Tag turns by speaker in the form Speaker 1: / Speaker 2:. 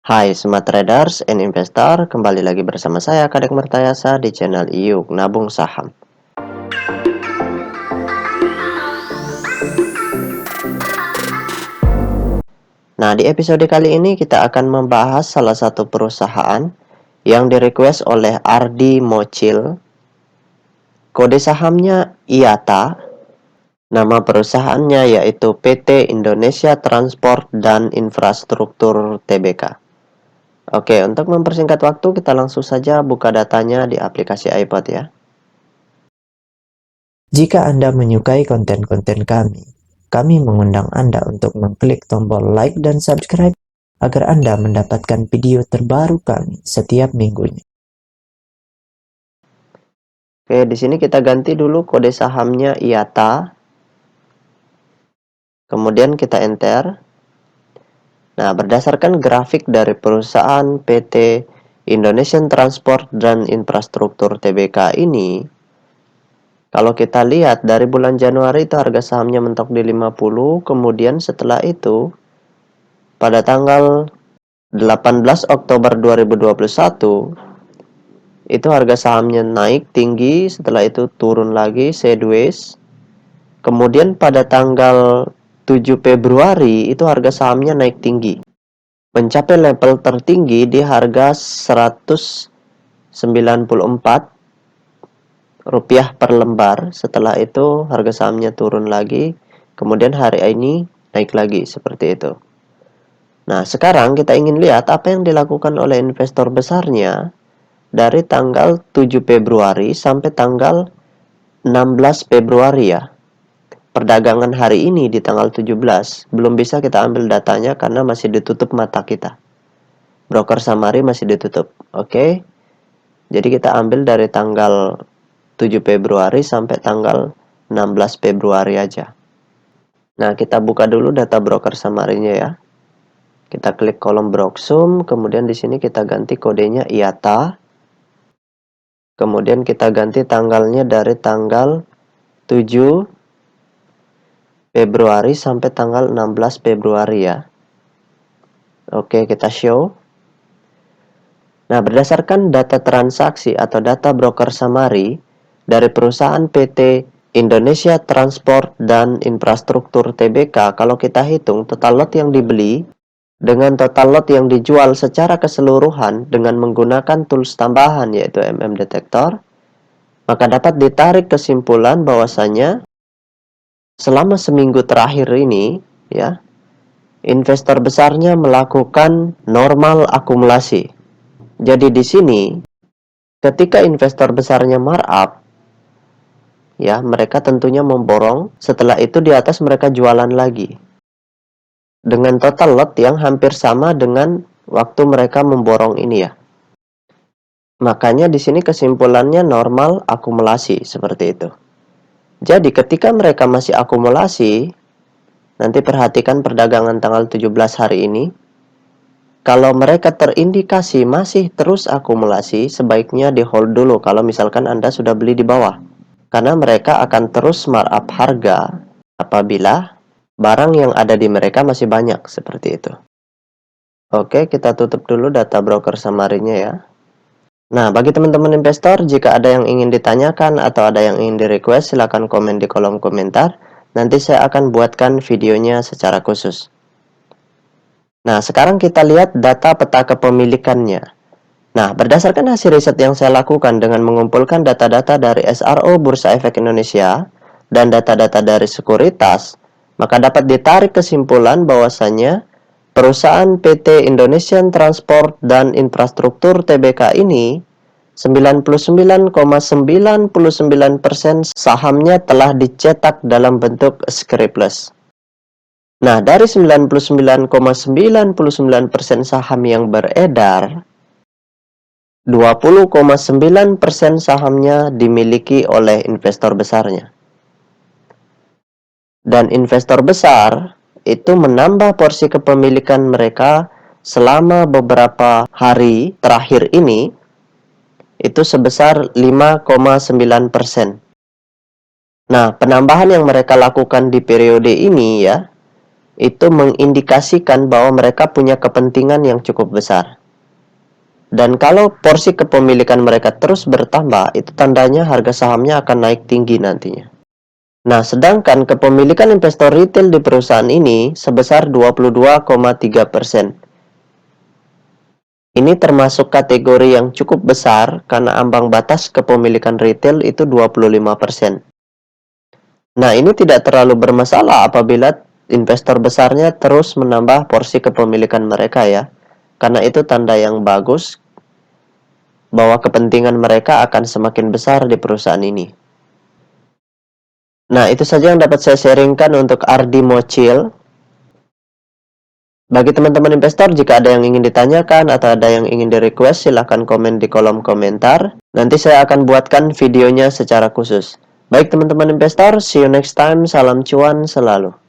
Speaker 1: Hai Smart Traders and Investor, kembali lagi bersama saya Kadek Mertayasa di channel IYUK Nabung Saham. Nah, di episode kali ini kita akan membahas salah satu perusahaan yang direquest oleh Ardi Mocil. Kode sahamnya IATA. Nama perusahaannya yaitu PT Indonesia Transport dan Infrastruktur Tbk. Oke, untuk mempersingkat waktu kita langsung saja buka datanya di aplikasi iPod ya.
Speaker 2: Jika Anda menyukai konten-konten kami mengundang Anda untuk mengklik tombol like dan subscribe agar Anda mendapatkan video terbaru kami setiap minggunya.
Speaker 1: Oke, di sini kita ganti dulu kode sahamnya IATA. Kemudian kita enter. Nah, berdasarkan grafik dari perusahaan PT Indonesian Transport dan Infrastruktur Tbk ini, kalau kita lihat dari bulan Januari itu harga sahamnya mentok di 50, kemudian setelah itu pada tanggal 18 Oktober 2021 itu harga sahamnya naik tinggi, setelah itu turun lagi sideways. Kemudian pada tanggal 7 Februari itu harga sahamnya naik tinggi, mencapai level tertinggi di harga Rp194 per lembar. Setelah itu harga sahamnya turun lagi, kemudian hari ini naik lagi seperti itu. Nah, sekarang kita ingin lihat apa yang dilakukan oleh investor besarnya dari tanggal 7 Februari sampai tanggal 16 Februari ya. Perdagangan hari ini di tanggal 17 belum bisa kita ambil datanya karena masih ditutup mata kita. Broker summary masih ditutup. Oke. Jadi kita ambil dari tanggal 7 Februari sampai tanggal 16 Februari aja. Nah, kita buka dulu data broker summary-nya ya. Kita klik kolom Broksum, kemudian di sini kita ganti kodenya IATA. Kemudian kita ganti tanggalnya dari tanggal 7 Februari sampai tanggal 16 Februari ya. Oke, kita show. Nah, berdasarkan data transaksi atau data broker summary dari perusahaan PT Indonesia Transport dan Infrastruktur Tbk, kalau kita hitung total lot yang dibeli dengan total lot yang dijual secara keseluruhan dengan menggunakan tools tambahan yaitu Detektor, maka dapat ditarik kesimpulan bahwasanya selama seminggu terakhir ini, ya, investor besarnya melakukan normal akumulasi. Jadi di sini, ketika investor besarnya markup, ya, mereka tentunya memborong. Setelah itu di atas mereka jualan lagi dengan total lot yang hampir sama dengan waktu mereka memborong ini ya. Makanya di sini kesimpulannya normal akumulasi seperti itu. Jadi ketika mereka masih akumulasi, nanti perhatikan perdagangan tanggal 17 hari ini. Kalau mereka terindikasi masih terus akumulasi, sebaiknya di hold dulu kalau misalkan Anda sudah beli di bawah. Karena mereka akan terus markup harga apabila barang yang ada di mereka masih banyak, seperti itu. Oke, kita tutup dulu data broker summary-nya ya. Nah, bagi teman-teman investor, jika ada yang ingin ditanyakan atau ada yang ingin di-request, silakan komen di kolom komentar. Nanti saya akan buatkan videonya secara khusus. Nah, sekarang kita lihat data peta kepemilikannya. Nah, berdasarkan hasil riset yang saya lakukan dengan mengumpulkan data-data dari SRO Bursa Efek Indonesia dan data-data dari sekuritas, maka dapat ditarik kesimpulan bahwasannya perusahaan PT Indonesian Transport dan Infrastruktur Tbk ini 99,99% sahamnya telah dicetak dalam bentuk scriptless. Nah, dari 99,99% saham yang beredar, 20,9% sahamnya dimiliki oleh investor besarnya. Dan investor besar itu menambah porsi kepemilikan mereka selama beberapa hari terakhir ini itu sebesar 5,9%. Nah, penambahan yang mereka lakukan di periode ini ya, itu mengindikasikan bahwa mereka punya kepentingan yang cukup besar. Dan kalau porsi kepemilikan mereka terus bertambah, itu tandanya harga sahamnya akan naik tinggi nantinya. Nah, sedangkan kepemilikan investor retail di perusahaan ini sebesar 22,3%. Ini termasuk kategori yang cukup besar karena ambang batas kepemilikan retail itu 25%. Nah, ini tidak terlalu bermasalah apabila investor besarnya terus menambah porsi kepemilikan mereka ya. Karena itu tanda yang bagus bahwa kepentingan mereka akan semakin besar di perusahaan ini. Nah, itu saja yang dapat saya sharingkan untuk Ardi Mocil. Bagi teman-teman investor, jika ada yang ingin ditanyakan atau ada yang ingin di-request, silahkan komen di kolom komentar. Nanti saya akan buatkan videonya secara khusus. Baik teman-teman investor, see you next time. Salam cuan selalu.